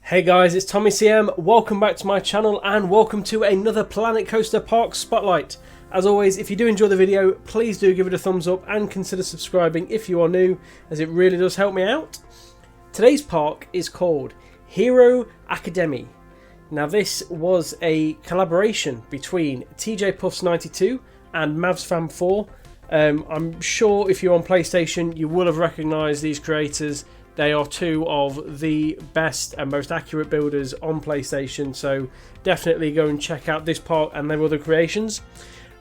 Hey guys, it's Tommy CM. Welcome back to my channel and welcome to another Planet Coaster Park Spotlight. As always, if you do enjoy the video, please do give it a thumbs up and consider subscribing if you are new, as it really does help me out. Today's park is called Hiro Akademi. Now this was a collaboration between TJ Puffs 92 and Mavs 4. I'm sure if you're on PlayStation you will have recognised these creators. They are two of the best and most accurate builders on PlayStation, so definitely go and check out this park and their other creations.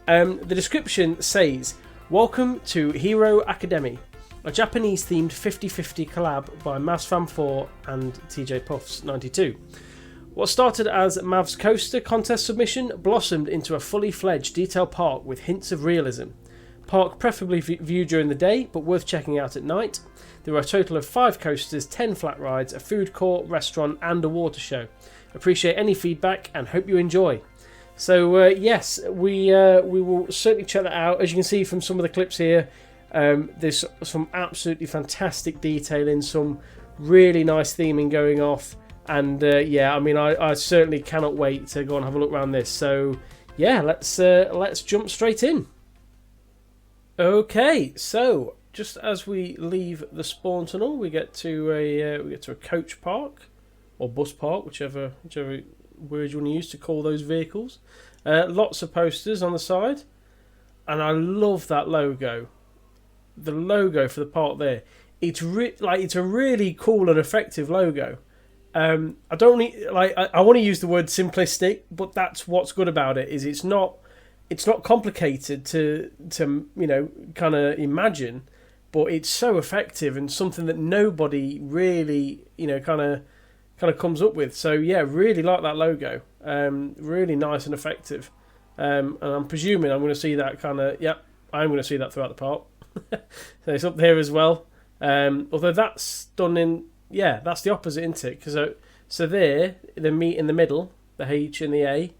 The description says, "Welcome to Hiro Akademi, a Japanese-themed 50-50 collab by Mavs 4 and TJ Puffs 92. What started as Mavs Coaster contest submission blossomed into a fully fledged detail park with hints of realism. Park preferably viewed during the day, but worth checking out at night. There are a total of 5 coasters, 10 flat rides, a food court, restaurant and a water show. Appreciate any feedback and hope you enjoy." So yes, we will certainly check that out. As you can see from some of the clips here, there's some absolutely fantastic detailing, some really nice theming going off, and yeah, I mean I certainly cannot wait to go and have a look around this. So yeah, let's jump straight in. Okay, so just as we leave the spawn tunnel, we get to a coach park or bus park, whichever word you want to use to call those vehicles. Lots of posters on the side, and I love that logo. The logo for the park there, it's a really cool and effective logo. I want to use the word simplistic, but that's what's good about it. Is it's not complicated to you know kind of imagine, but it's so effective and something that nobody really kind of comes up with. So yeah, really like that logo. Really nice and effective. And I'm presuming I'm going to see that I'm going to see that throughout the park. So it's up there as well. Although that's done in, yeah, that's the opposite, isn't it? Because so there, the meet in the middle, the H and the A,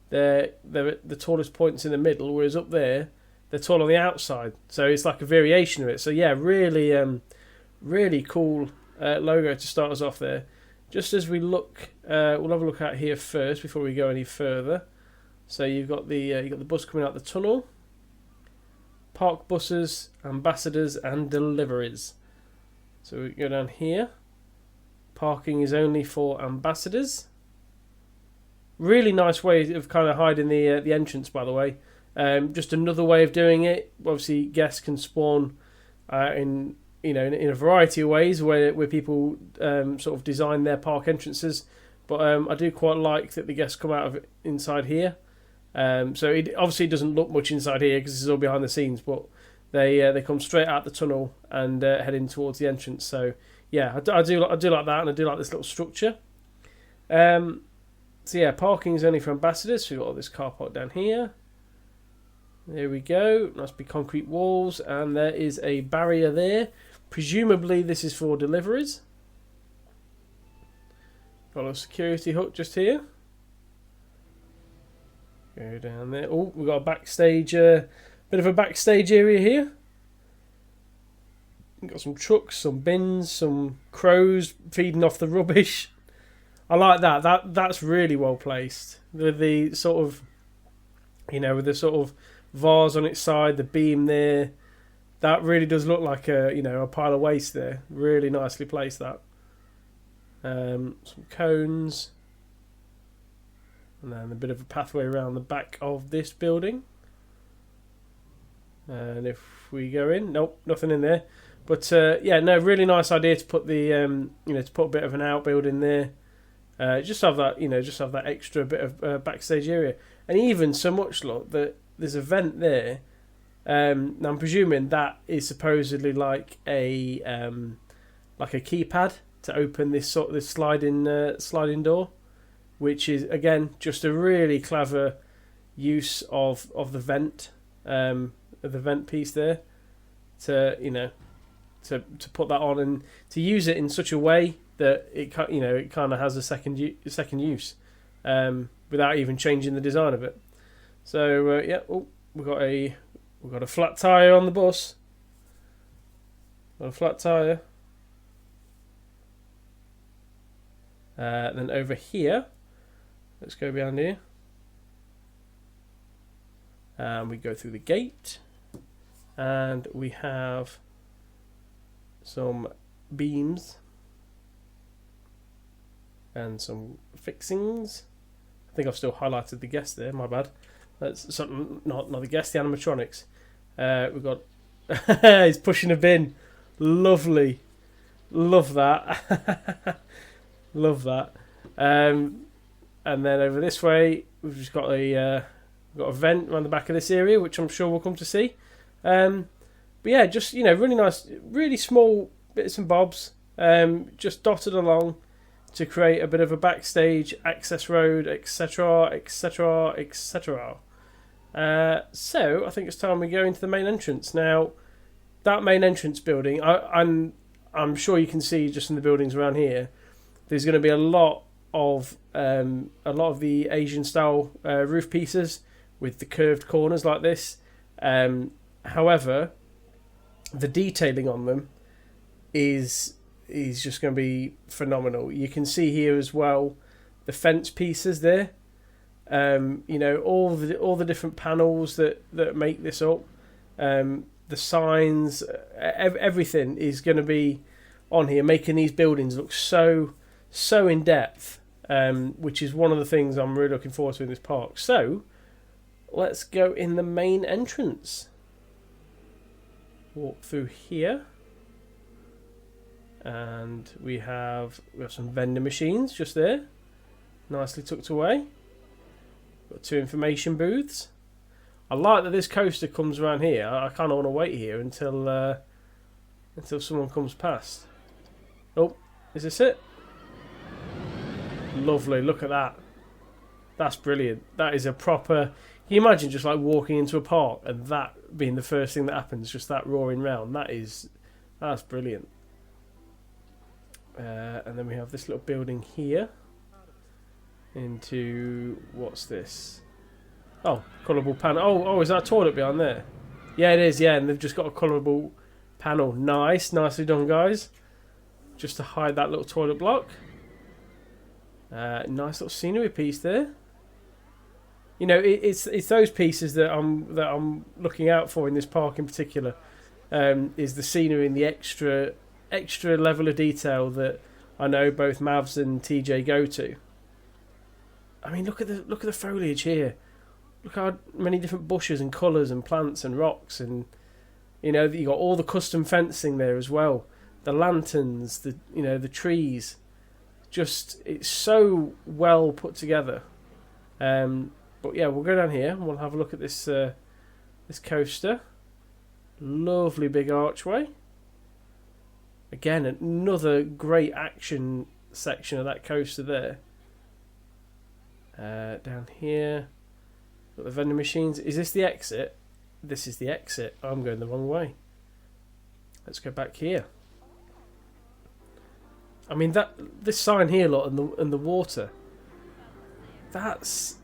they're the tallest points in the middle, whereas up there they're tall on the outside. So it's like a variation of it. So yeah, really cool logo to start us off there. Just as we look, we'll have a look out here first before we go any further. So you've got the bus coming out the tunnel. Park buses, ambassadors and deliveries. So we go down here. Parking is only for ambassadors. Really nice way of kind of hiding the entrance, by the way. Just another way of doing it. Obviously, guests can spawn in a variety of ways where people sort of design their park entrances. But I do quite like that the guests come out of inside here. So it obviously doesn't look much inside here because this is all behind the scenes. But they come straight out the tunnel and head in towards the entrance. So yeah, I do like that, and I do like this little structure. So yeah, parking is only for ambassadors. So we've got all this car park down here. There we go. Nice big concrete walls, and there is a barrier there. Presumably this is for deliveries. Got a security hook just here. Go down there. Oh, we've got a backstage, bit of a backstage area here. We've got some trucks, some bins, some crows feeding off the rubbish. I like that. That's really well placed. With the sort of, with the sort of vase on its side, the beam there. That really does look like a pile of waste there. Really nicely placed that. Some cones. And then a bit of a pathway around the back of this building. And if we go in, nope, nothing in there. But yeah, no, really nice idea to put the to put a bit of an outbuilding there. Just have that, just have that extra bit of backstage area, and even so much look that there's a vent there. Now I'm presuming that is supposedly like a keypad to open this sliding door, which is again just a really clever use of the vent, the vent piece there, to put that on and to use it in such a way that it kind of has a second use, without even changing the design of it. So yeah, we've got a flat tire on the bus. Got a flat tire. Then over here, let's go behind here. And we go through the gate. And we have some beams. And some fixings. I think I've still highlighted the guest there, my bad. That's something, not the guest, the animatronics. We've got... he's pushing a bin. Lovely. Love that. Love that. And then over this way, we've just got a vent around the back of this area, which I'm sure we'll come to see. But yeah, just, really nice, really small bits and bobs, just dotted along to create a bit of a backstage access road, etc., etc., etc. So I think it's time we go into the main entrance. Now, that main entrance building, I'm sure you can see just in the buildings around here, there's going to be a lot of the Asian style roof pieces with the curved corners like this. However, the detailing on them is just going to be phenomenal. You can see here as well the fence pieces there. All the different panels that make this up. The signs, everything is going to be on here, making these buildings look so in depth, which is one of the things I'm really looking forward to in this park. So let's go in the main entrance. Walk through here, and we have some vending machines just there, nicely tucked away. Got 2 information booths. I like that this coaster comes around here. I kind of want to wait here until someone comes past. Oh, is this it? Lovely, look at that. That's brilliant. That is a proper... Can you imagine just like walking into a park and that being the first thing that happens, just that roaring round? That's brilliant. And then we have this little building here. Into... what's this? Oh, colourable panel. Oh, is that a toilet behind there? Yeah, it is, yeah, and they've just got a colourable panel. Nice, nicely done, guys. Just to hide that little toilet block. Nice little scenery piece there. It's those pieces that I'm looking out for in this park in particular. Is the scenery and the extra level of detail that I know both Mavs and TJ go to. I mean, look at the foliage here. Look how many different bushes and colours and plants and rocks, and you got all the custom fencing there as well. The lanterns, the trees. Just, it's so well put together. But yeah, we'll go down here and we'll have a look at this coaster. Lovely big archway. Again, another great action section of that coaster there. Down here, got the vending machines. Is this the exit? This is the exit. I'm going the wrong way. Let's go back here. I mean, this sign here, lot, and the water. That's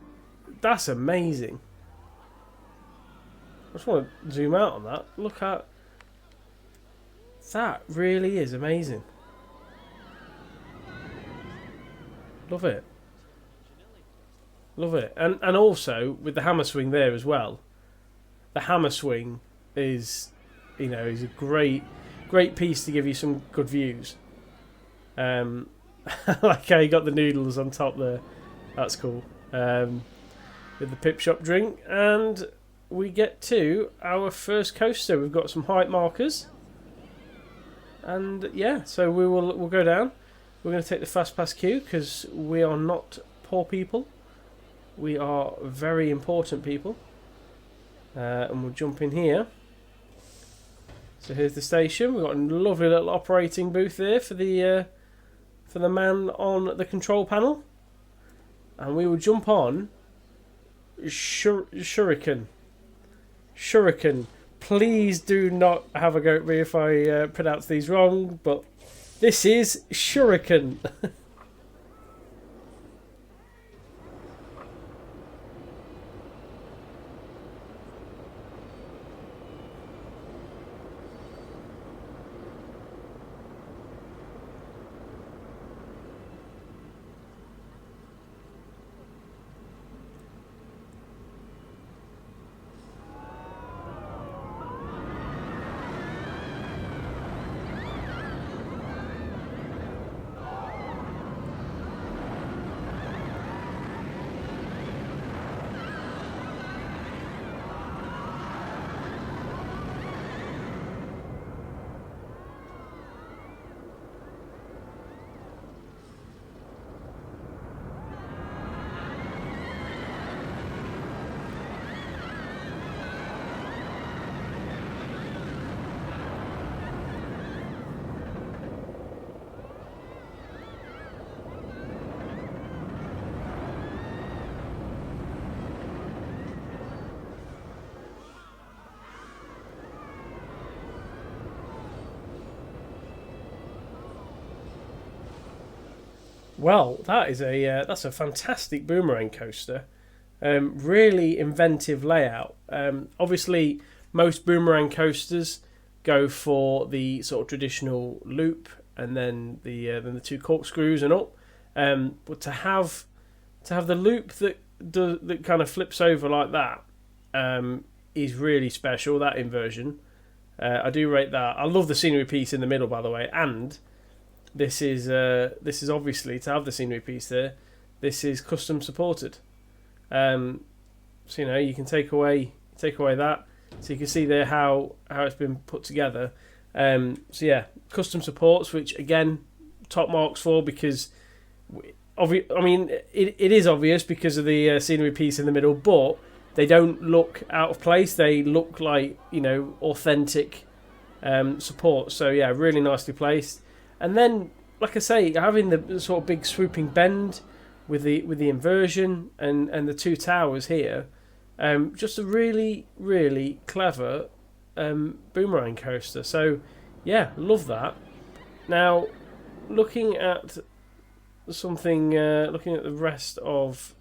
amazing. I just want to zoom out on that. Look at that. Really is amazing. Love it. Love it. And also with the hammer swing there as well. The hammer swing is a great piece to give you some good views. Like how you got the noodles on top there. That's cool. With the Pip Shop drink, and we get to our first coaster. We've got some height markers, and yeah, so we'll go down. We're going to take the fast pass queue because we are not poor people. We are very important people, and we'll jump in here. So here's the station. We've got a lovely little operating booth there for the man on the control panel, and we will jump on Shuriken. Please do not have a go at me if I pronounce these wrong, but this is Shuriken. Well, that's a fantastic Boomerang Coaster. Really inventive layout. Obviously, most Boomerang Coasters go for the sort of traditional loop and then the two corkscrews and up. But to have the loop that kind of flips over like that is really special. That inversion, I do rate that. I love the scenery piece in the middle, by the way, and this is obviously, to have the scenery piece there. This is custom supported. So you can take away that, so you can see there how it's been put together. So yeah, custom supports, which again, top marks for, because it is obvious because of the scenery piece in the middle, but they don't look out of place. They look like authentic support. So yeah, really nicely placed. And then, like I say, having the sort of big swooping bend with the inversion and the two towers here, just a really, really clever Boomerang Coaster. So yeah, love that. Now, looking at the rest of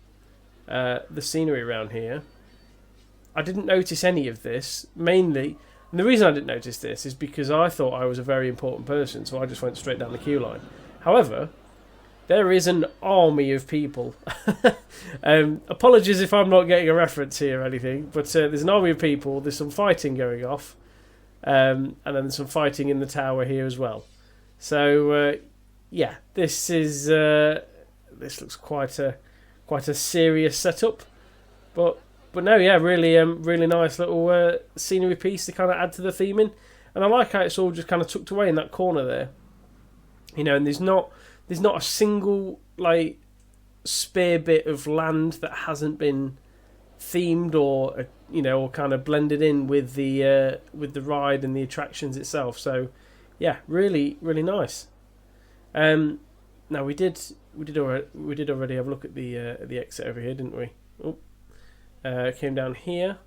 the scenery around here, I didn't notice any of this, mainly. And the reason I didn't notice this is because I thought I was a very important person, so I just went straight down the queue line. However, there is an army of people. Apologies if I'm not getting a reference here or anything, but there's an army of people. There's some fighting going off, and then there's some fighting in the tower here as well. So yeah, this looks quite a serious setup, but no, yeah, really nice little scenery piece to kind of add to the theming, and I like how it's all just kind of tucked away in that corner there, and there's not a single like spare bit of land that hasn't been themed or kind of blended in with the ride and the attractions itself. So yeah, really nice. Now we did already have a look at the exit over here, didn't we? Came down here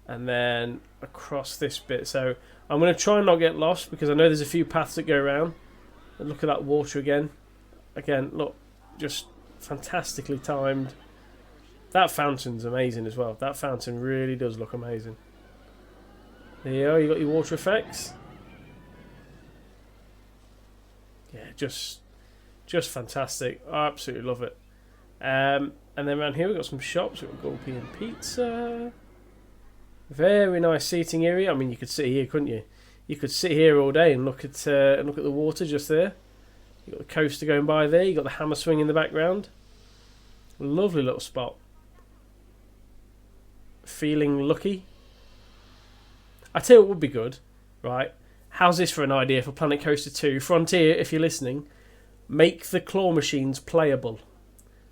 and then across this bit. So I'm going to try and not get lost because I know there's a few paths that go around. And look at that water again. Again, look, just fantastically timed. That fountain's amazing as well. That fountain really does look amazing. There you go. You got your water effects. Yeah, just fantastic. I absolutely love it. And then around here we've got some shops. We've got European Pizza. Very nice seating area. I mean, you could sit here, couldn't you? You could sit here all day and look at the water just there. You got the coaster going by there. You got the hammer swing in the background. Lovely little spot. Feeling lucky. I tell you what would be good, right? How's this for an idea for Planet Coaster 2? Frontier, if you're listening, make the claw machines playable,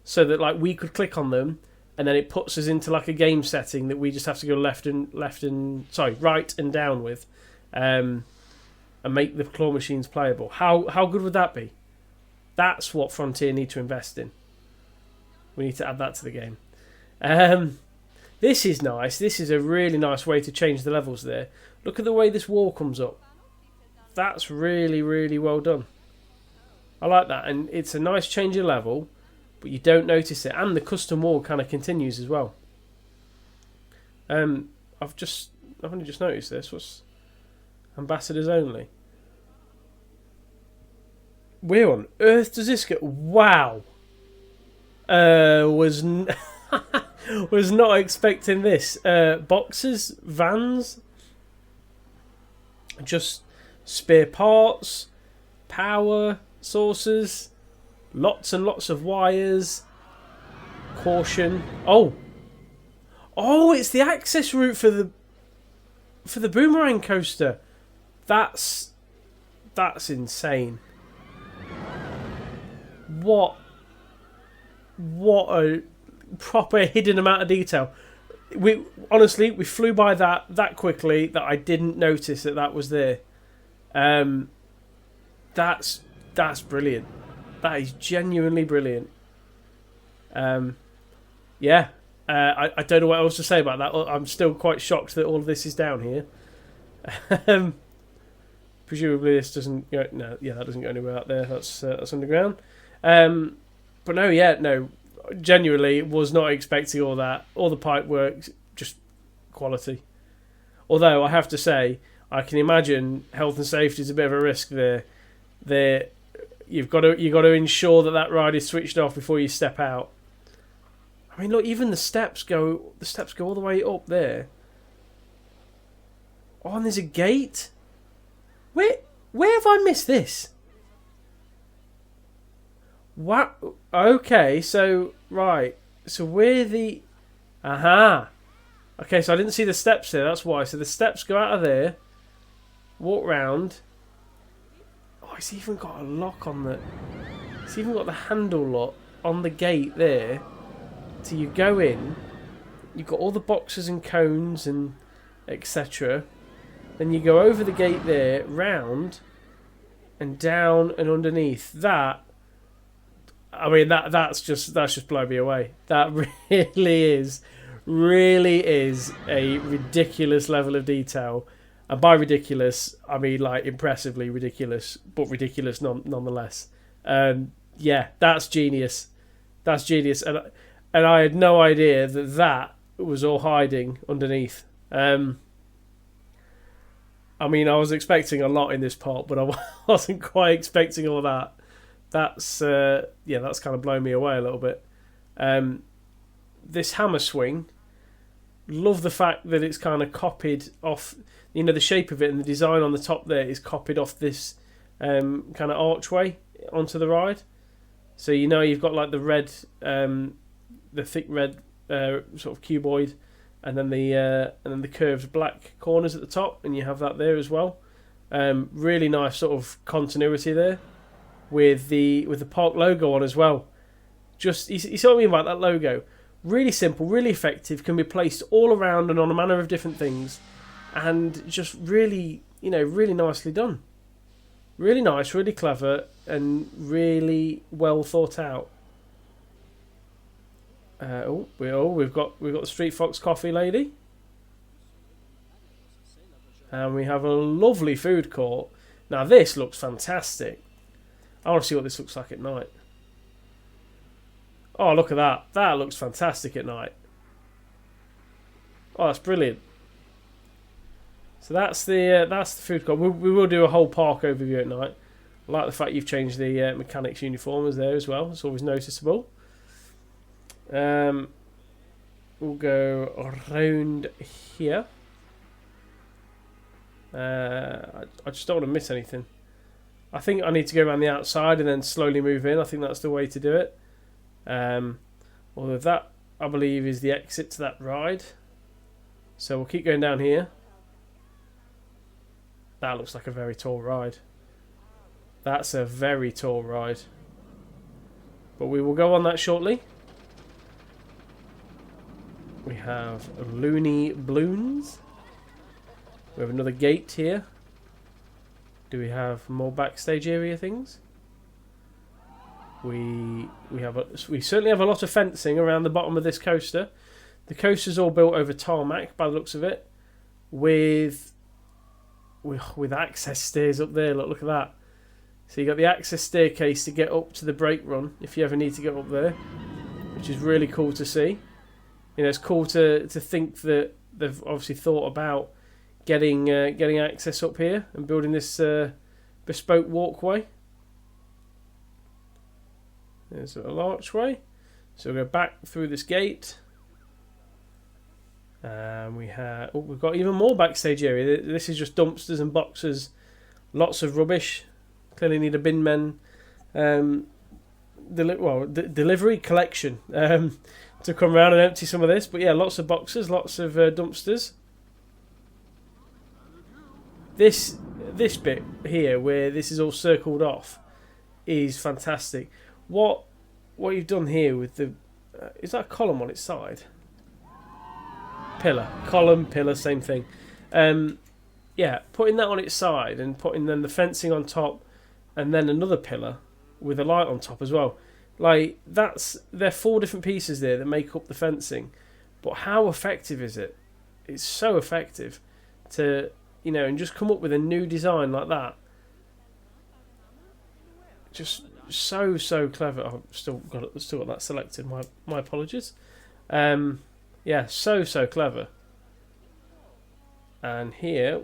so that like we could click on them, and then it puts us into like a game setting that we just have to go right and down with, and make the claw machines playable. How good would that be? That's what Frontier need to invest in. We need to add that to the game. This is nice. This is a really nice way to change the levels there. Look at the way this wall comes up. That's really, really well done. I like that, and it's a nice change of level, but you don't notice it, and the custom wall kind of continues as well. I've only just noticed this. What's ambassadors only? Where on earth does this go? Wow. Was not expecting this. Boxes, vans, just spare parts, power sources, lots and lots of wires. Caution. Oh, it's the access route for the Boomerang Coaster. That's insane. What a proper hidden amount of detail. We flew by that quickly that I didn't notice that was there. That's brilliant. That is genuinely brilliant. Yeah. I don't know what else to say about that. I'm still quite shocked that all of this is down here. Presumably this doesn't go. No, yeah, that doesn't go anywhere out there. That's underground. But no, yeah, no, genuinely was not expecting all that. All the pipe work, just quality. Although I have to say, I can imagine health and safety is a bit of a risk there. You've got to ensure that ride is switched off before you step out. I mean, look, even the steps go all the way up there. Oh, and there's a gate. Where have I missed this? What? Okay, so right, so we're the. Aha. Okay, so I didn't see the steps there. That's why. So the steps go out of there, walk round. Oh, it's even got a lock on the. It's even got the handle lock on the gate there. So you go in. You've got all the boxes and cones and etc. Then you go over the gate there, round, and down and underneath. That, I mean, that's just blowing me away. That really is a ridiculous level of detail. And by ridiculous, I mean like impressively ridiculous, but ridiculous nonetheless. Yeah, that's genius. That's genius, and I had no idea that was all hiding underneath. I mean, I was expecting a lot in this part, but I wasn't quite expecting all that. That's that's kind of blown me away a little bit. This hammer swing, love the fact that it's kind of copied off. You know, the shape of it and the design on the top there is copied off this kind of archway onto the ride. So you know you've got like the red, the thick red sort of cuboid. And then the curved black corners at the top, and you have that there as well. Really nice sort of continuity there, with the park logo on as well. Just you see what I mean by that logo? Really simple, really effective. Can be placed all around and on a manner of different things, and just really really nicely done. Really nice, really clever, and really well thought out. We've got the Street Fox coffee lady, and we have a lovely food court. Now this looks fantastic. I want to see what this looks like at night. Oh, look at that! That looks fantastic at night. Oh, that's brilliant. So that's the food court. We will do a whole park overview at night. I like the fact you've changed the mechanics uniforms there as well. It's always noticeable. We'll go around here. I just don't want to miss anything. I think I need to go around the outside and then slowly move in. I think that's the way to do it. Although that, I believe, is the exit to that ride. So we'll keep going down here. That looks like a very tall ride. That's a very tall ride. But we will go on that shortly. We have Looney Balloons. We have another gate here. Do we have more backstage area things? We certainly have a lot of fencing around the bottom of this coaster. The coaster's all built over tarmac by the looks of it, with access stairs up there. Look at that. So you got the access staircase to get up to the brake run if you ever need to get up there, which is really cool to see. You know, it's cool to think that they've obviously thought about getting access up here and building this bespoke walkway. There's a little archway. So we'll go back through this gate. And we've got even more backstage area. This is just dumpsters and boxes. Lots of rubbish. Clearly need a bin men delivery collection to come around and empty some of this. But yeah, lots of boxes, lots of dumpsters. This bit here where this is all circled off is fantastic. What you've done here with the is that a column on its side? Pillar, column, pillar, same thing. Yeah, putting that on its side and putting then the fencing on top, and then another pillar with a light on top as well. Like there are 4 different pieces there that make up the fencing, but how effective is it? It's so effective to and just come up with a new design like that. Just so clever. I've still got that selected. My apologies. Yeah, so clever. And here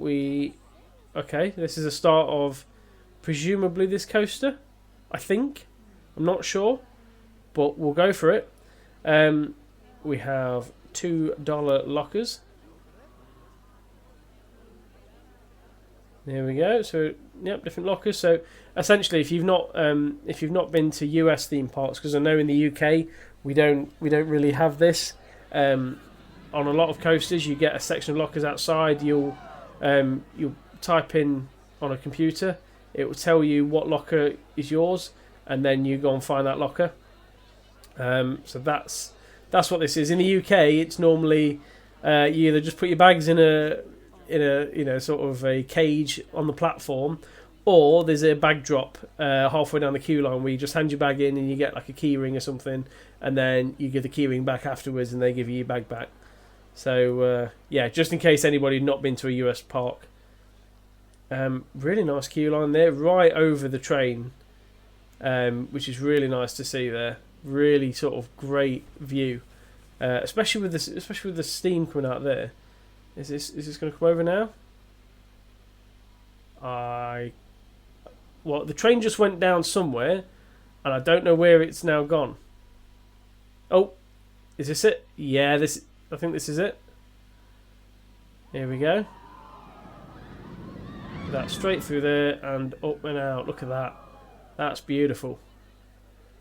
okay, this is the start of presumably this coaster, I think. I'm not sure, but we'll go for it. We have $2 lockers. There we go. So yep, different lockers. So essentially, if you've not been to US theme parks, because I know in the UK we don't really have this. On a lot of coasters, you get a section of lockers outside. You'll type in on a computer. It will tell you what locker is yours, and then you go and find that locker. So that's what this is. In the UK, it's normally you either just put your bags in a sort of a cage on the platform, or there's a bag drop halfway down the queue line where you just hand your bag in and you get like a key ring or something, and then you give the key ring back afterwards, and they give you your bag back. So yeah, just in case anybody had not been to a US park. Really nice queue line there, right over the train, which is really nice to see there. Really sort of great view, especially with the steam coming out there. Is this going to come over now? Well, the train just went down somewhere, and I don't know where it's now gone. Oh, is this it? Yeah, I think this is it. Here we go. That's straight through there and up and out. Look at that. That's beautiful.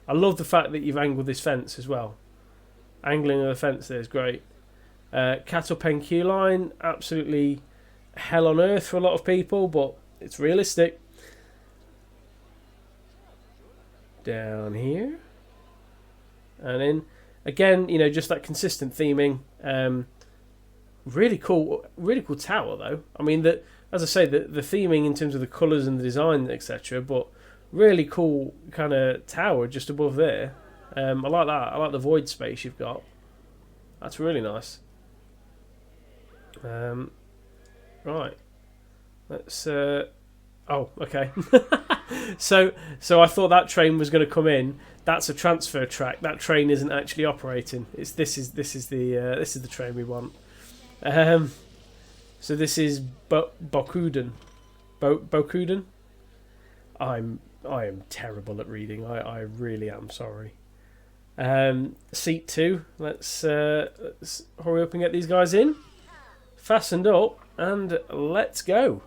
I love the fact that you've angled this fence as well. Angling of the fence there is great. Cattle pen queue line, absolutely hell on earth for a lot of people, but it's realistic. Down here. And then, again, just that consistent theming. Really cool tower though. I mean, as I say, the theming in terms of the colours and the design, etc. But really cool kind of tower just above there. I like that. I like the void space you've got. That's really nice. Right. Let's. Oh, okay. So I thought that train was going to come in. That's a transfer track. That train isn't actually operating. This is the train we want. So this is Bokuden. Bokuden. I am terrible at reading. I really am sorry. Seat 2. Let's hurry up and get these guys in. Fastened up and let's go.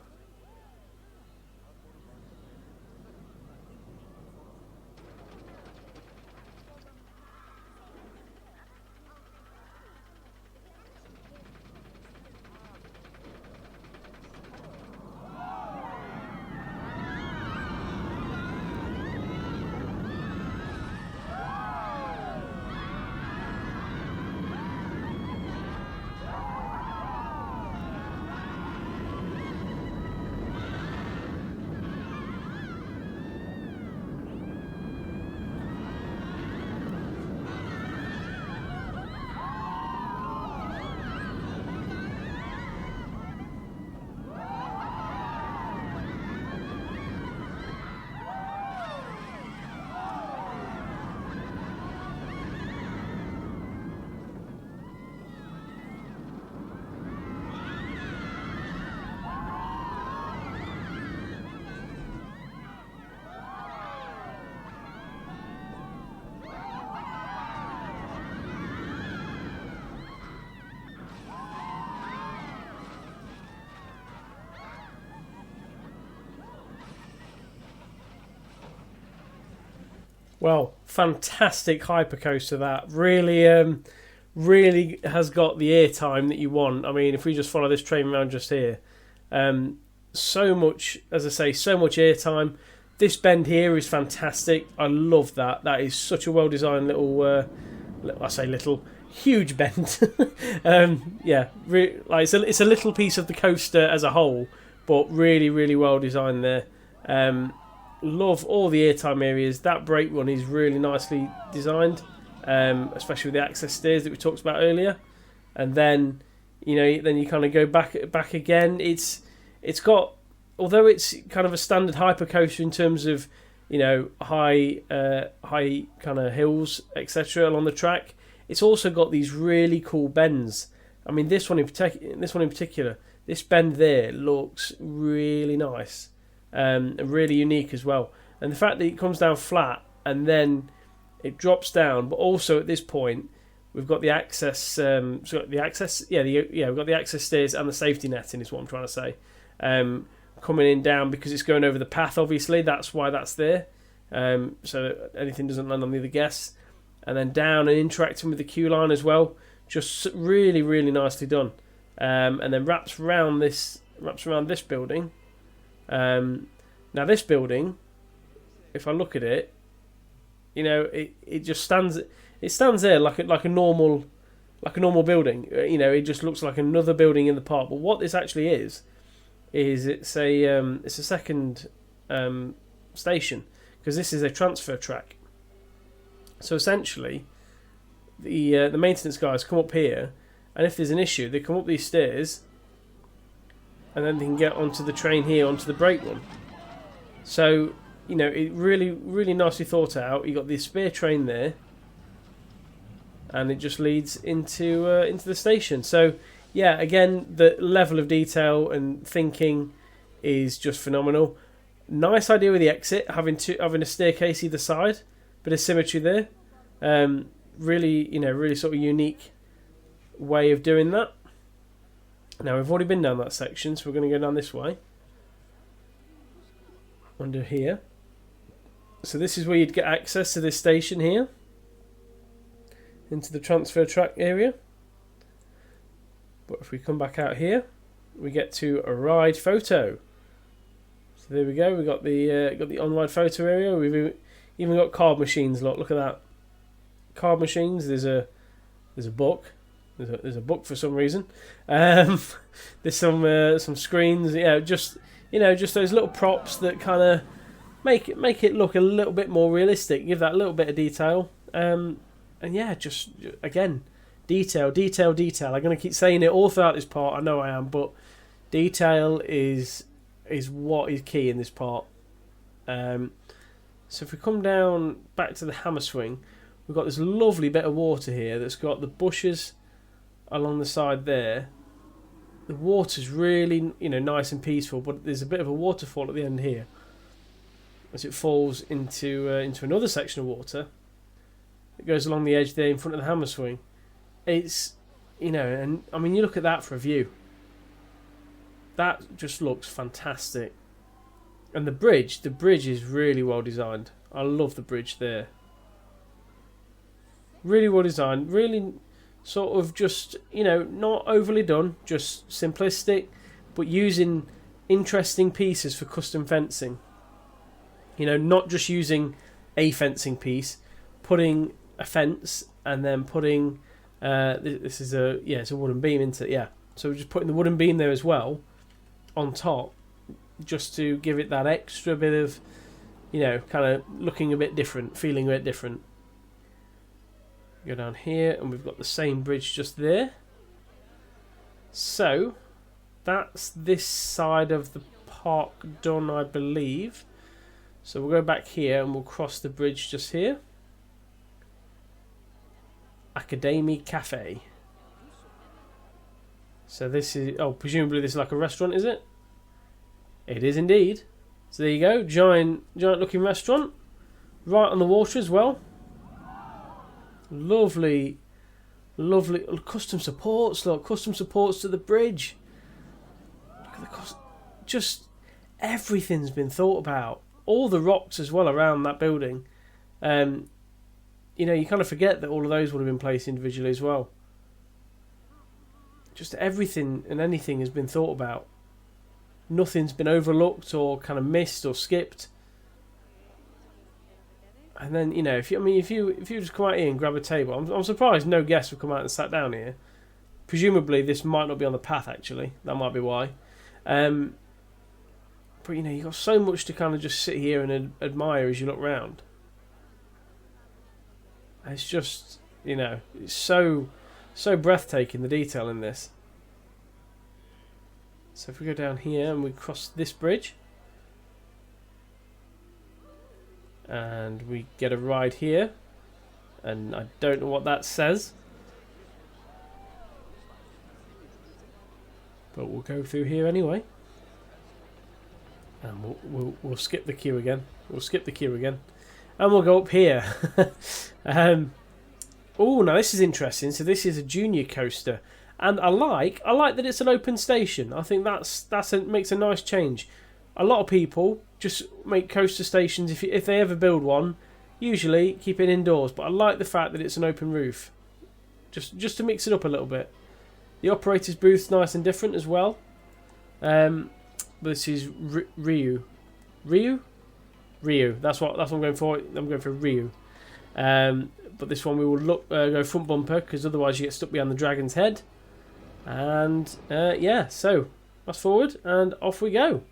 Well, fantastic hypercoaster that. Really has got the airtime that you want. I mean, if we just follow this train around just here, so much, as I say, so much airtime. This bend here is fantastic. I love that. That is such a well-designed little, huge bend. Yeah, it's a little piece of the coaster as a whole, but really well designed there. Love all the airtime areas. That brake run is really nicely designed, especially with the access stairs that we talked about earlier. And then, then you kind of go back again. It's got, although it's kind of a standard hypercoaster in terms of, you know, high kind of hills, etc. along the track. It's also got these really cool bends. I mean, this one in particular, this bend there looks really nice, and really unique as well. And the fact that it comes down flat and then it drops down, but also at this point we've got the access. We've got the access stairs and the safety netting is what I'm trying to say. Coming in down because it's going over the path. Obviously, that's why that's there. So that anything doesn't land on the other guests. And then down and interacting with the queue line as well. Just really, really nicely done. And then wraps around this building. Now this building, if I look at it, you know, it just stands. It stands there like a normal building. You know, it just looks like another building in the park. But what this actually is it's a second station, because this is a transfer track. So essentially, the maintenance guys come up here, and if there's an issue, they come up these stairs, and then they can get onto the train here, onto the break one. So, you know, it really, really nicely thought out. You got the spare train there, and it just leads into the station. So, yeah, again, the level of detail and thinking is just phenomenal. Nice idea with the exit, having a staircase either side, bit of symmetry there. Really, you know, really sort of unique way of doing that. Now we've already been down that section, so we're going to go down this way. Under here. So this is where you'd get access to this station here, into the transfer track area. But if we come back out here, we get to a ride photo. So there we go. We got the on-ride photo area. We've even got card machines. Look at that. Card machines. There's a book. There's a book for some reason. There's some screens. Yeah, just those little props that kind of make it look a little bit more realistic. Give that a little bit of detail. And yeah, just again, detail. I'm going to keep saying it all throughout this part. I know I am, but detail is what is key in this part. So if we come down back to the hammer swing, we've got this lovely bit of water here that's got the bushes along the side there. The water's really, you know, nice and peaceful, but there's a bit of a waterfall at the end here as it falls into another section of water. It goes along the edge there in front of the hammer swing. It's, you know, and I mean, you look at that for a view. That just looks fantastic. And the bridge is really well designed. I love the bridge there. Really well designed, really sort of just, you know, not overly done, just simplistic, but using interesting pieces for custom fencing. You know, not just using a fencing piece, putting a fence and then putting it's a wooden beam, isn't it? Yeah. So we're just putting the wooden beam there as well on top, just to give it that extra bit of, you know, kind of looking a bit different, feeling a bit different. Go down here and we've got the same bridge just there. So that's this side of the park done, I believe. So we'll go back here and we'll cross the bridge just here. Akademi Cafe. So this is, presumably this is like a restaurant, is it? It is indeed. So there you go, giant looking restaurant, right on the water as well. Lovely custom supports. Look, custom supports to the bridge. Look at the just everything's been thought about. All the rocks as well around that building. You know, you kind of forget that all of those would have been placed individually as well. Just everything and anything has been thought about. Nothing's been overlooked or kind of missed or skipped. And then, you know, if you just come out here and grab a table, I'm surprised no guests have come out and sat down here. Presumably this might not be on the path, actually. That might be why. But you know, you've got so much to kind of just sit here and admire as you look round. It's just, you know, it's so breathtaking, the detail in this. So if we go down here and we cross this bridge, And we get a ride here, and I don't know what that says, but we'll go through here anyway. And we'll skip the queue again. We'll skip the queue again, and we'll go up here. Oh, now this is interesting. So this is a junior coaster, and I like that it's an open station. I think makes a nice change. A lot of people just make coaster stations if they ever build one. Usually keep it indoors, but I like the fact that it's an open roof, just to mix it up a little bit. The operator's booth's nice and different as well. This is Ryu. That's what I'm going for. I'm going for Ryu. But this one we will go front bumper, because otherwise you get stuck behind the dragon's head. And yeah, so fast forward and off we go.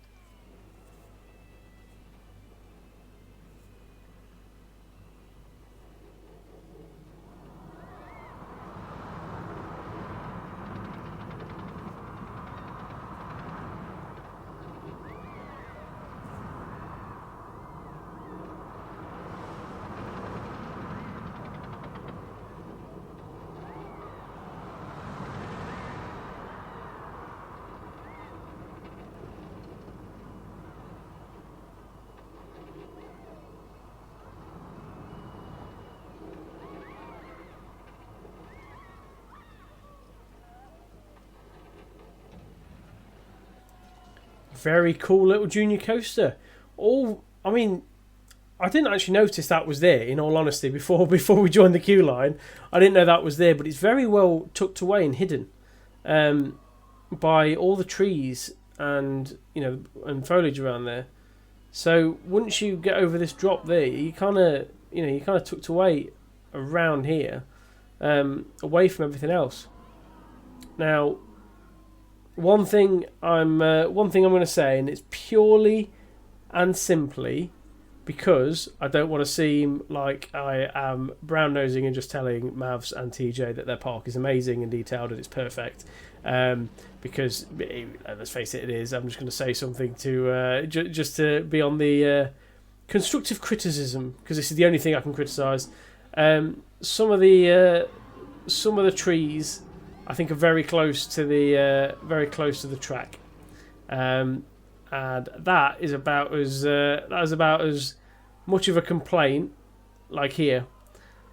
Very cool little junior coaster. I mean, I didn't actually notice that was there, in all honesty, before we joined the queue line. I didn't know that was there, but it's very well tucked away and hidden by all the trees and foliage around there. So once you get over this drop there, you kind of tucked away around here, away from everything else. Now, one thing I'm going to say, and it's purely and simply because I don't want to seem like I am brown nosing and just telling Mavs and TJ that their park is amazing and detailed and it's perfect. Because let's face it, it is. I'm just going to say something to just to be on the constructive criticism, because this is the only thing I can criticise. Some of the trees, I think, are very close to the track, and that is about as much of a complaint, like here,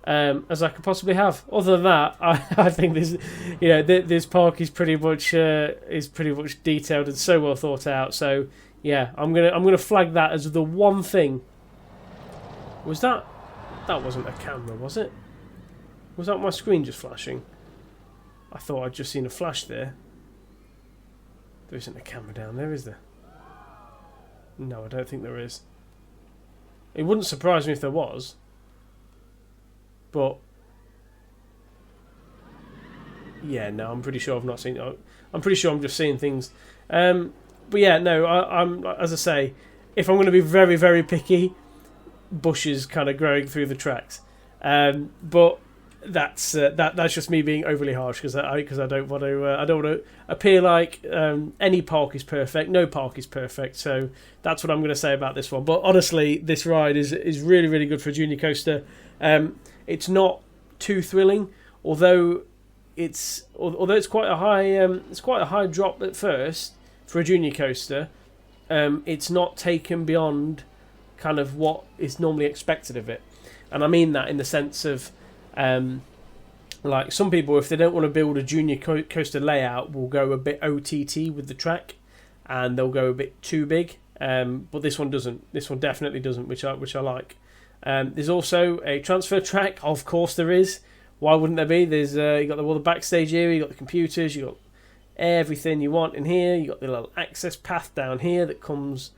as I could possibly have. Other than that, I think this park is pretty much detailed and so well thought out. So yeah, I'm gonna flag that as the one thing. Was that wasn't a camera, was it? Was that my screen just flashing? I thought I'd just seen a flash there. There isn't a camera down there, is there? No, I don't think there is. It wouldn't surprise me if there was. But yeah, no, I'm pretty sure I've not seen it. I'm pretty sure I'm just seeing things. But yeah, no, I'm, as I say, if I'm going to be very, very picky, bushes kind of growing through the tracks. But that's just me being overly harsh, because I don't want to appear like any park is perfect. No park is perfect, so that's what I'm going to say about this one. But honestly, this ride is really, really good for a junior coaster. It's not too thrilling, although it's quite a high drop at first for a junior coaster. It's not taken beyond kind of what is normally expected of it, and I mean that in the sense of like some people, if they don't want to build a junior coaster layout, will go a bit OTT with the track, and they'll go a bit too big. But this one doesn't. This one definitely doesn't, which I like. There's also a transfer track. Of course there is. Why wouldn't there be? There's you got all the backstage area, you got the computers, you got everything you want in here. You got the little access path down here that comes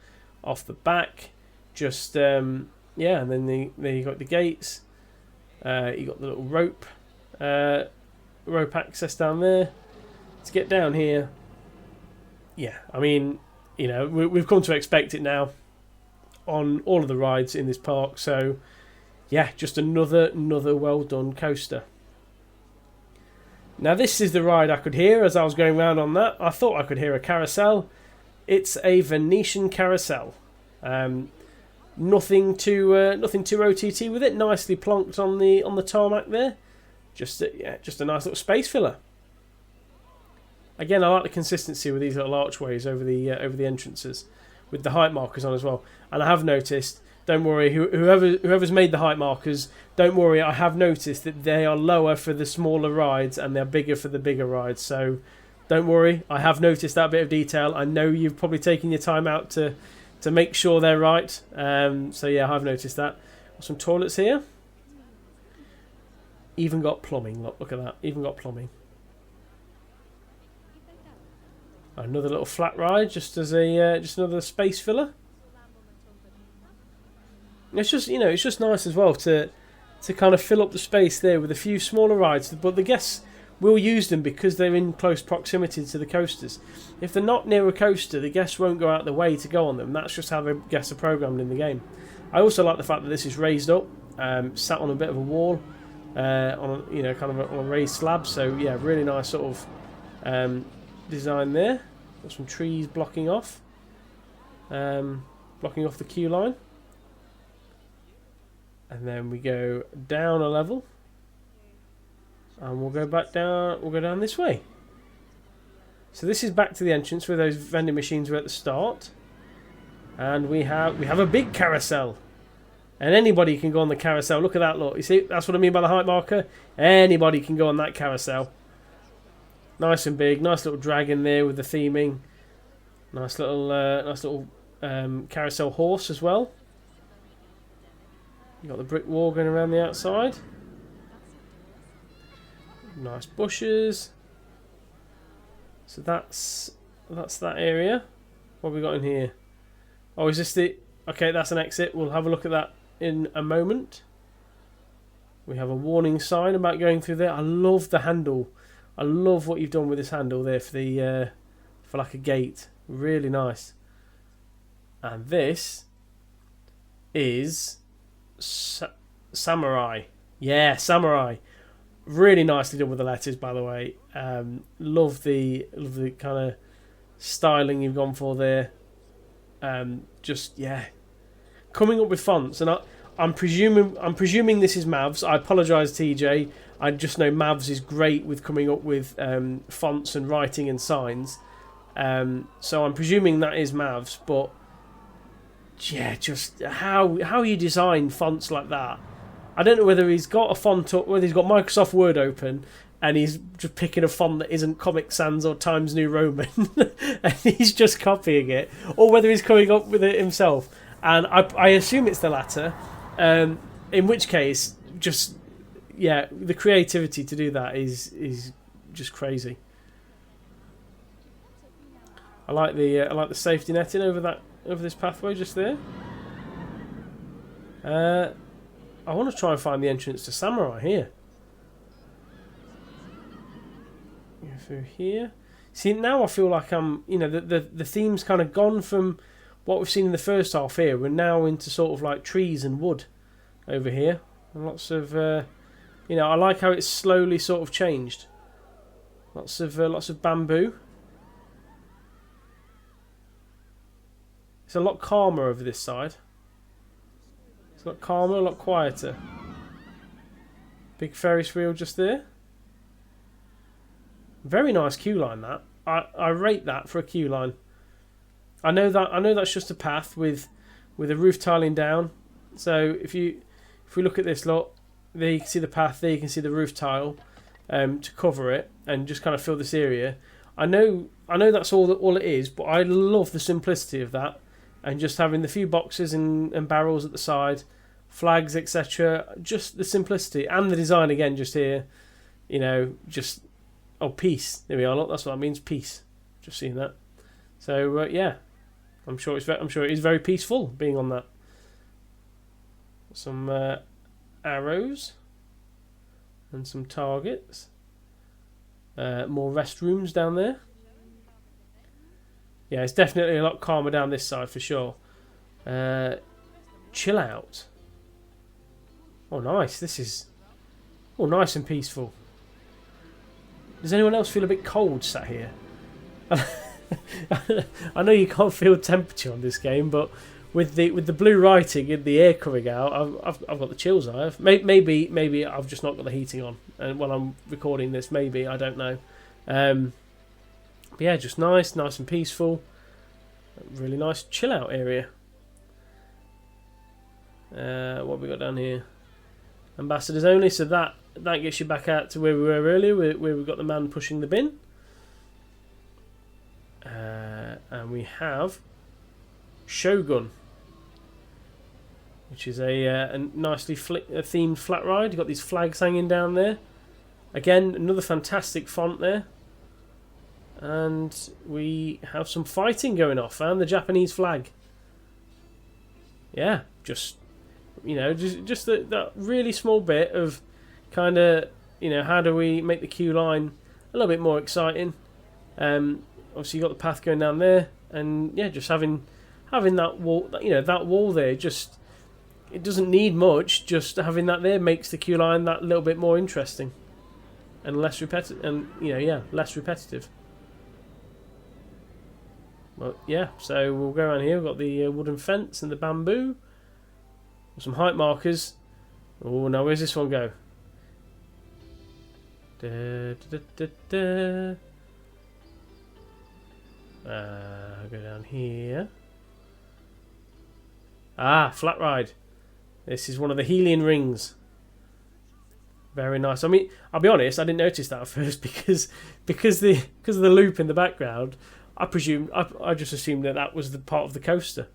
off the back. Just and then you got the gates. You got the little rope access down there to get down here. Yeah, I mean, we've come to expect it now on all of the rides in this park. So yeah, just another well done coaster. Now this is the ride I could hear as I was going round on that. I thought I could hear a carousel. It's a Venetian Carousel. Nothing too OTT with it. Nicely plonked on the tarmac there. Just a nice little space filler. Again, I like the consistency with these little archways over the entrances, with the height markers on as well. And I have noticed, don't worry, whoever's made the height markers, don't worry, I have noticed that they are lower for the smaller rides and they're bigger for the bigger rides. So don't worry, I have noticed that bit of detail. I know you've probably taken your time out to make sure they're right. So yeah, I've noticed that. Got some toilets here. Even got plumbing. Look at that. Even got plumbing. Another little flat ride, just as just another space filler. It's just it's just nice as well to kind of fill up the space there with a few smaller rides. But the guests will use them because they're in close proximity to the coasters. If they're not near a coaster, the guests won't go out the way to go on them. That's just how the guests are programmed in the game. I also like the fact that this is raised up, sat on a bit of a wall, on a raised slab. So yeah, really nice sort of design there. Got some trees blocking off the queue line, and then we go down a level, and we'll go back down. We'll go down this way. So this is back to the entrance where those vending machines were at the start, and we have a big carousel, and anybody can go on the carousel. Look at that! Look, you see, that's what I mean by the height marker. Anybody can go on that carousel. Nice and big, nice little dragon there with the theming. Nice little carousel horse as well. You got the brick wall going around the outside. Nice bushes. So that's that area. What have we got in here? Oh, is this the... Okay, that's an exit. We'll have a look at that in a moment. We have a warning sign about going through there. I love the handle. I love what you've done with this handle there for like a gate. Really nice. And this is Samurai. Yeah, Samurai. Really nicely done with the letters, by the way. Love the kind of styling you've gone for there. Just yeah, coming up with fonts, and I'm presuming this is Mavs. I apologise, TJ. I just know Mavs is great with coming up with fonts and writing and signs. So I'm presuming that is Mavs, but yeah, just how you design fonts like that. I don't know whether he's got a font up, whether he's got Microsoft Word open and he's just picking a font that isn't Comic Sans or Times New Roman and he's just copying it, or whether he's coming up with it himself. And I assume it's the latter. In which case, just yeah, the creativity to do that is just crazy. I like the safety netting over this pathway just there. I want to try and find the entrance to Samurai here. Go through here. See, now I feel like I'm, the theme's kind of gone from what we've seen in the first half here. We're now into sort of like trees and wood over here. And lots of, I like how it's slowly sort of changed. Lots of bamboo. It's a lot calmer over this side. It's a lot calmer, a lot quieter. Big Ferris wheel just there. Very nice queue line that. I rate that for a queue line. I know that's just a path with a roof tiling down. So if we look at this lot, there you can see the path, there you can see the roof tile to cover it and just kind of fill this area. I know that's all it is, but I love the simplicity of that. And just having the few boxes and barrels at the side, flags, etc. Just the simplicity and the design again. Just here, just peace. There we are. Look, that's what that means. Peace. Just seeing that. So yeah, I'm sure it is very peaceful being on that. Some arrows and some targets. More restrooms down there. Yeah, it's definitely a lot calmer down this side for sure. Chill out. Oh, nice. This is nice and peaceful. Does anyone else feel a bit cold sat here? I know you can't feel temperature on this game, but with the blue writing in the air coming out, I've got the chills. I have. Maybe I've just not got the heating on, and when I'm recording this, maybe I don't know. But yeah, just nice and peaceful. Really nice chill out area. What have we got down here? Ambassadors only. So that gets you back out to where we were earlier, where we've got the man pushing the bin. And we have Shogun, which is a nicely themed flat ride. You've got these flags hanging down there. Again, another fantastic font there. And we have some fighting going off, and the Japanese flag. Yeah, just that really small bit of kind of, how do we make the queue line a little bit more exciting? Obviously, you got the path going down there, and yeah, just having that wall, that wall there, just it doesn't need much. Just having that there makes the queue line that little bit more interesting and less repetitive, less repetitive. Well, yeah, so we'll go around here. We've got the wooden fence and the bamboo. Some height markers. Oh, now where's this one go? I'll go down here. Flat ride. This is one of the Helian rings. Very nice. I mean, I'll be honest, I didn't notice that at first because of the loop in the background. I just assumed that was the part of the coaster.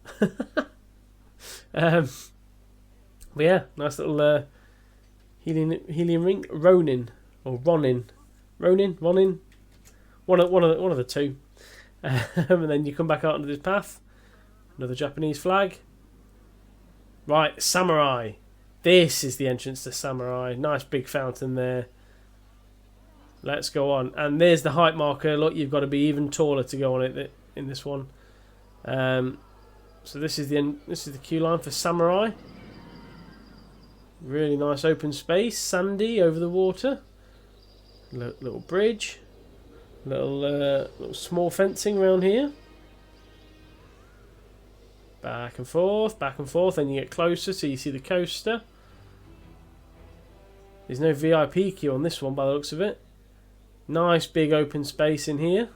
But yeah, nice little Helium ring, Ronin or Ronin, one of the two. And then you come back out onto this path. Another Japanese flag. Right, Samurai. This is the entrance to Samurai. Nice big fountain there. Let's go on. And there's the height marker. Look, you've got to be even taller to go on it in this one. So this is the queue line for Samurai. Really nice open space, sandy over the water. Little bridge. Little small fencing around here. Back and forth, and you get closer so you see the coaster. There's no VIP queue on this one by the looks of it. Nice big open space in here.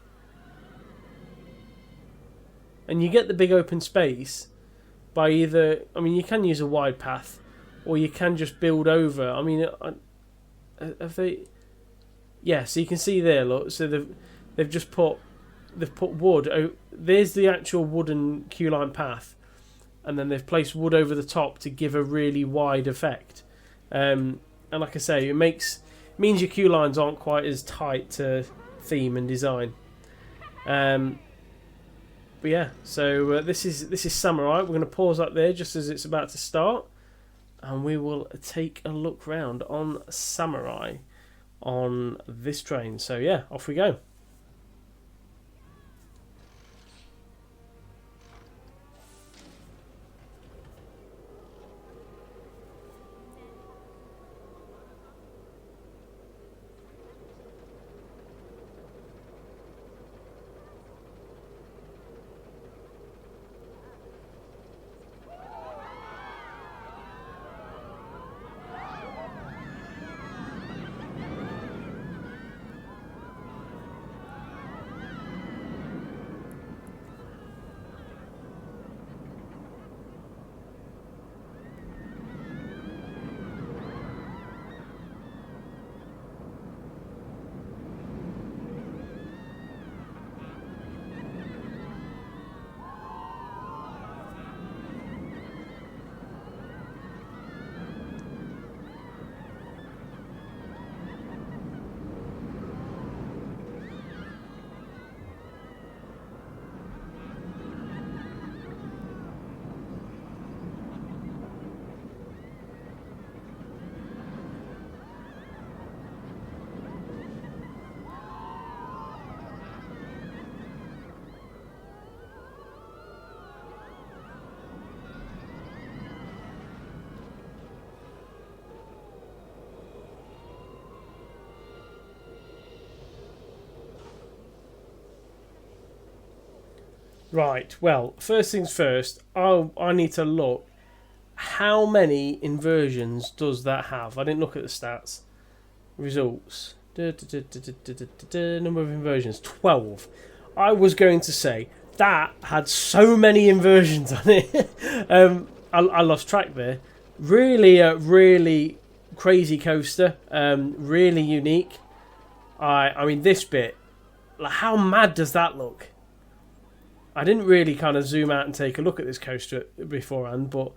And you get the big open space by either, you can use a wide path, or you can just build over. Have they? Yeah, so you can see there. Look, so they've put wood. There's the actual wooden queue line path, and then they've placed wood over the top to give a really wide effect. And like I say, it means your queue lines aren't quite as tight to theme and design. But yeah, so this is Samurai. We're going to pause up there just as it's about to start, and we will take a look round on Samurai on this train. So yeah, off we go. Right, well, first things first, I need to look. How many inversions does that have? I didn't look at the stats. Results. Number of inversions, 12. I was going to say, that had so many inversions on it. I lost track there. Really, really crazy coaster. Really unique. I mean, this bit, like, how mad does that look? I didn't really kind of zoom out and take a look at this coaster beforehand, but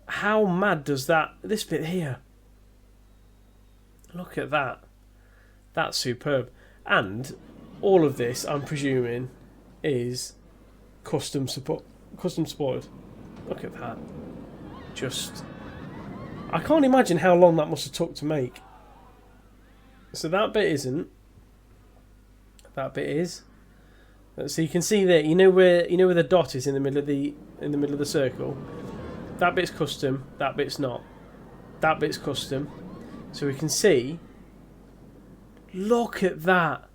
how mad does this bit here? Look at that. That's superb. And all of this, I'm presuming, is custom supported. Look at that. Just, I can't imagine how long that must have took to make. So that bit isn't. That bit is. So you can see there, you know where the dot is in the middle of the circle. That bit's custom. That bit's not. That bit's custom. So we can see. Look at that.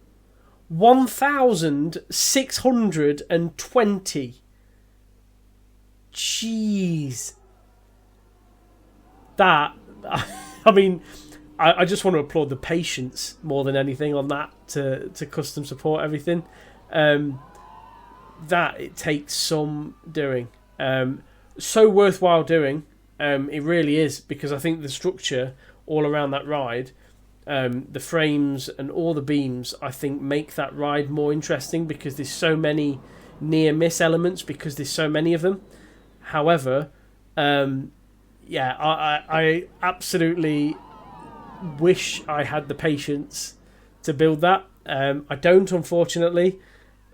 1,620. Jeez. That. I mean, I just want to applaud the patience more than anything on that to custom support everything. That it takes some doing. So worthwhile doing. It really is, because I think the structure all around that ride, the frames and all the beams, I think make that ride more interesting because there's so many near miss elements because there's so many of them. However, yeah, I absolutely wish I had the patience to build that. I don't, unfortunately,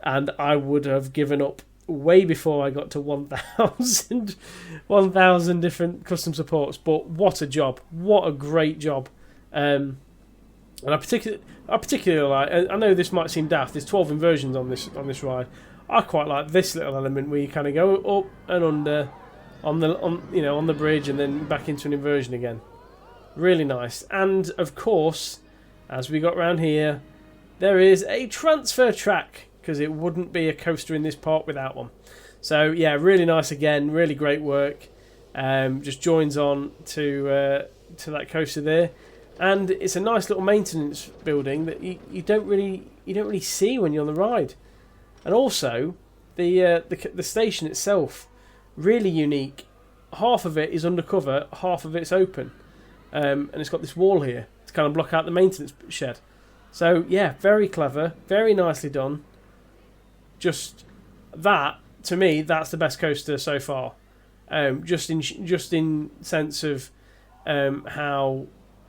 and I would have given up way before I got to 1,000 different custom supports. But what a job! What a great job! And I particularly like. I know this might seem daft. There's 12 inversions on this ride. I quite like this little element where you kind of go up and under on the bridge and then back into an inversion again. Really nice. And of course, as we got round here, there is a transfer track, because it wouldn't be a coaster in this park without one. So yeah, really nice again, really great work. Just joins on to that coaster there, and it's a nice little maintenance building that you don't really see when you're on the ride. And also the station itself, really unique. Half of it is undercover, half of it's open, and it's got this wall here to kind of block out the maintenance shed. So yeah, very clever, very nicely done. Just that, to me, that's the best coaster so far. Just in sense of how,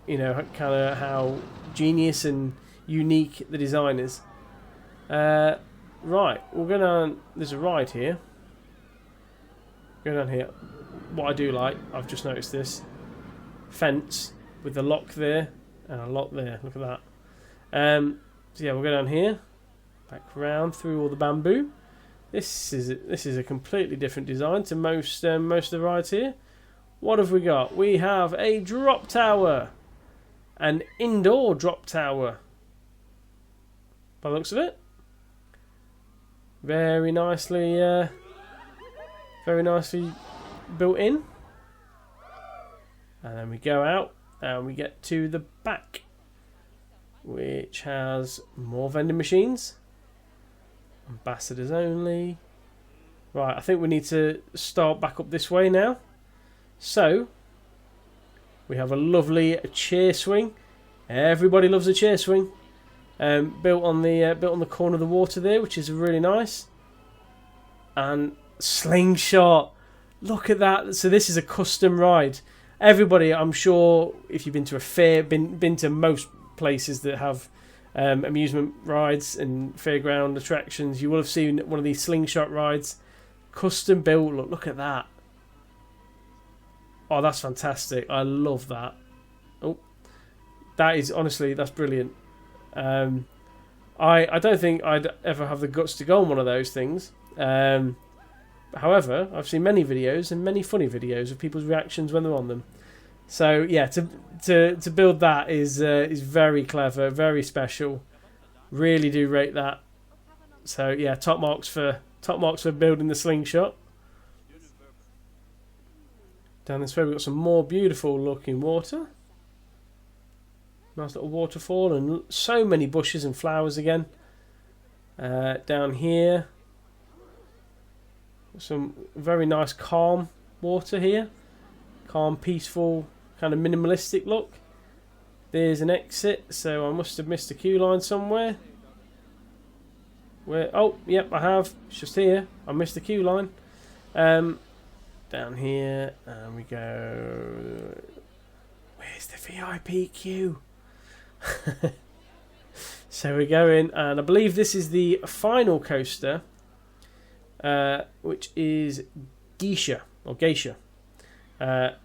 kind of how genius and unique the design is. Right, we're gonna. There's a ride here. Go down here. What I do like, I've just noticed this fence with the lock there and a lock there. Look at that. So yeah, we'll go down here. Back round through all the bamboo. This is a completely different design to most of the rides here. What have we got? We have a drop tower, an indoor drop tower. By the looks of it, very nicely built in. And then we go out and we get to the back, which has more vending machines. Ambassadors only. Right, I think we need to start back up this way now. So we have a lovely chair swing. Everybody loves a chair swing. Built on the corner of the water there, which is really nice. And slingshot. Look at that. So this is a custom ride. Everybody, I'm sure, if you've been to a fair, been to most places that have amusement rides and fairground attractions, you will have seen one of these slingshot rides, custom built. Look at that. Oh, that's fantastic. I love that. Oh, that is, honestly, that's brilliant. I don't think I'd ever have the guts to go on one of those things. However, I've seen many videos and many funny videos of people's reactions when they're on them. So yeah, to build that is very clever, very special. Really do rate that. So yeah, top marks for Top marks for building the slingshot. Down this way we've got some more beautiful looking water. Nice little waterfall and so many bushes and flowers again. Down here, some very nice calm water here. Calm, peaceful, kind of minimalistic look. There's an exit, so I must have missed a queue line somewhere. Where? Oh, yep, I have. It's just here. I missed the queue line. Down here, and we go. Where's the VIP queue? So we go in, and I believe this is the final coaster, which is Geisha or Geisha. I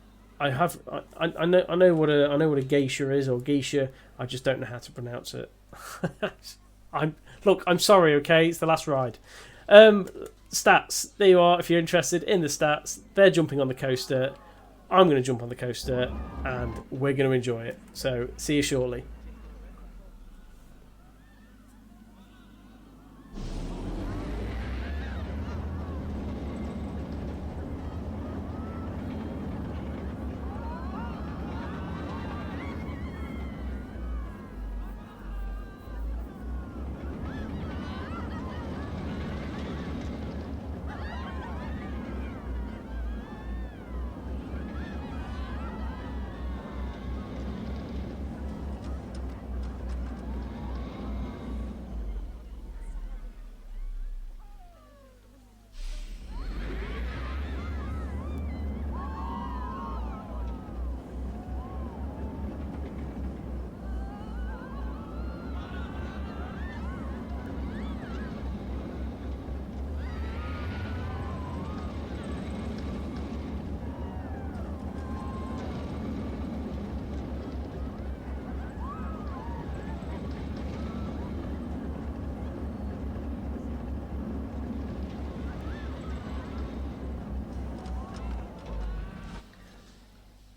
know what a geisha is, or geisha. I just don't know how to pronounce it. I'm sorry. Okay, it's the last ride. Stats. There you are. If you're interested in the stats, they're jumping on the coaster. I'm going to jump on the coaster, and we're going to enjoy it. So see you shortly.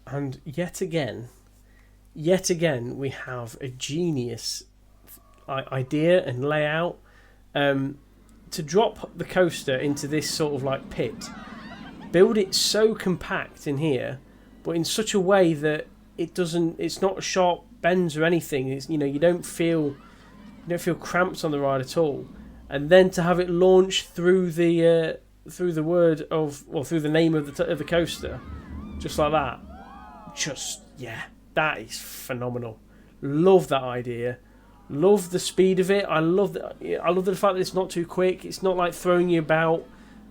And yet again, we have a genius idea and layout to drop the coaster into this sort of like pit. Build it so compact in here, but in such a way that it's not sharp bends or anything. It's, you don't feel cramped on the ride at all. And then to have it launch through the word of, or through the name of the coaster, just like that. That is phenomenal. Love that idea. Love the speed of it. I love the fact that it's not too quick. It's not like throwing you about.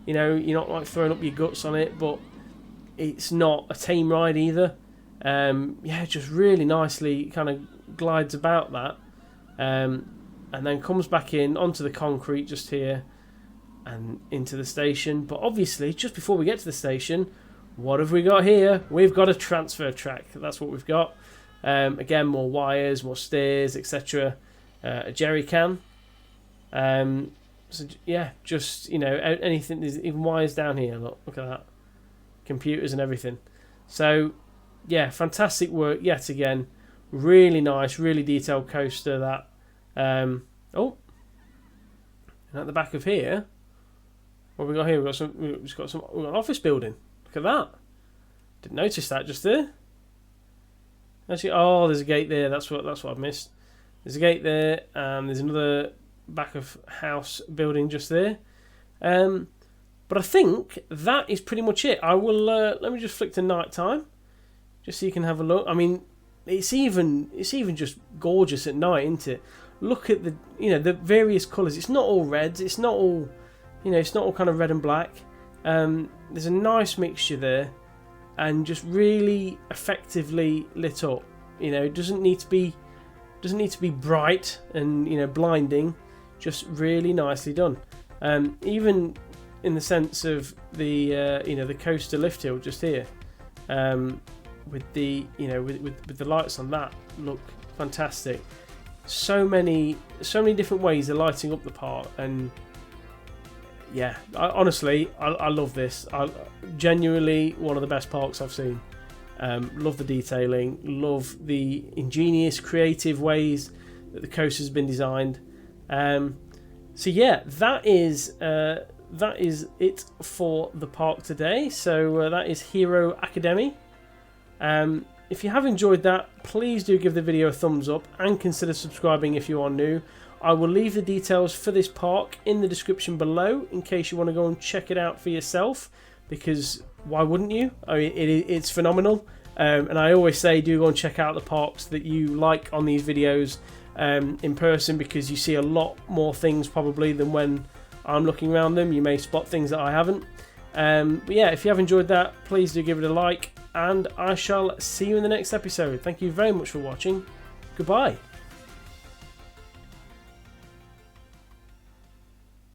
You're not like throwing up your guts on it, but it's not a tame ride either. Just really nicely kind of glides about that, and then comes back in onto the concrete just here and into the station. But obviously, just before we get to the station, what have we got here? We've got a transfer track. That's what we've got. Again, more wires, more stairs, etc. A jerry can. Anything. There's even wires down here. Look at that. Computers and everything. So, yeah, fantastic work yet again. Really nice, really detailed coaster. That. And at the back of here, what have we got here? We've got an office building. Look at that. Didn't notice that just there. Actually, there's a gate there. That's what I've missed. There's a gate there, and there's another back of house building just there. But I think that is pretty much it. I will let me just flick to night time, just so you can have a look. I mean, it's even just gorgeous at night, isn't it? Look at the various colours. It's not all reds. It's not all kind of red and black. There's a nice mixture there, and just really effectively lit up. It doesn't need to be bright and blinding. Just really nicely done. Even in the sense of the coaster lift hill just here, with the with the lights on that look fantastic. So many different ways of lighting up the park, and yeah, honestly, I love this. Genuinely one of the best parks I've seen. Love the detailing, love the ingenious, creative ways that the coaster's been designed. So yeah, that is that is it for the park today. So that is Hiro Akademi. If you have enjoyed that, please do give the video a thumbs up and consider subscribing if you are new. I will leave the details for this park in the description below in case you want to go and check it out for yourself, because why wouldn't you? I mean, it's phenomenal. And I always say do go and check out the parks that you like on these videos in person, because you see a lot more things probably than when I'm looking around them. You may spot things that I haven't. But yeah, if you have enjoyed that, please do give it a like, and I shall see you in the next episode. Thank you very much for watching. Goodbye.